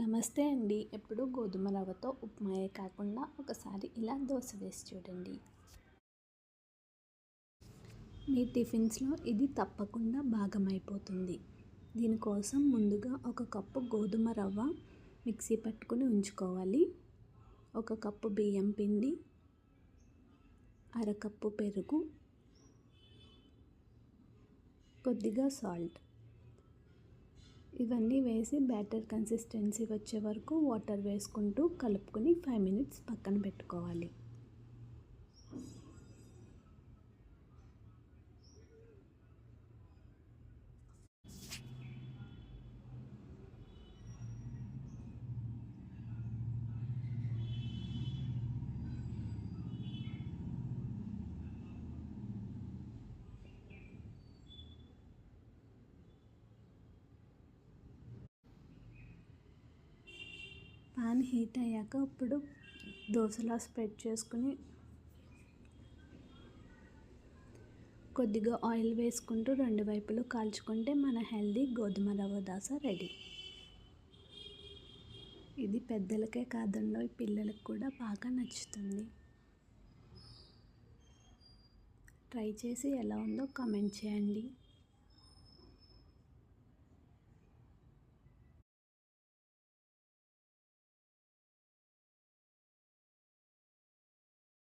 నమస్తే అండి. ఎప్పుడూ గోధుమ రవ్వతో ఉప్మాయే కాకుండా ఒకసారి ఇలా దోశ వేసి చూడండి. మీ టిఫిన్స్లో ఇది తప్పకుండా భాగమైపోతుంది. దీనికోసం ముందుగా ఒక కప్పు గోధుమ రవ్వ మిక్సీ పట్టుకుని ఉంచుకోవాలి. ఒక కప్పు బియ్యం పిండి, అరకప్పు పెరుగు, కొద్దిగా సాల్ట్, ఇవన్నీ వేసి బ్యాటర్ కన్సిస్టెన్సీ వచ్చే వరకు వాటర్ వేసుకుంటూ కలుపుకొని 5 మినిట్స్ పక్కన పెట్టుకోవాలి. పాన్ హీట్ అయ్యాక ఇప్పుడు దోశలా స్ప్రెడ్ చేసుకుని కొద్దిగా ఆయిల్ వేసుకుంటూ రెండు వైపులు కాల్చుకుంటే మన హెల్దీ గోధుమ రవ్వ దోశ రెడీ. ఇది పెద్దలకే కాదండోయ్, పిల్లలకు కూడా బాగా నచ్చుతుంది. ట్రై చేసి ఎలా ఉందో కామెంట్ చేయండి.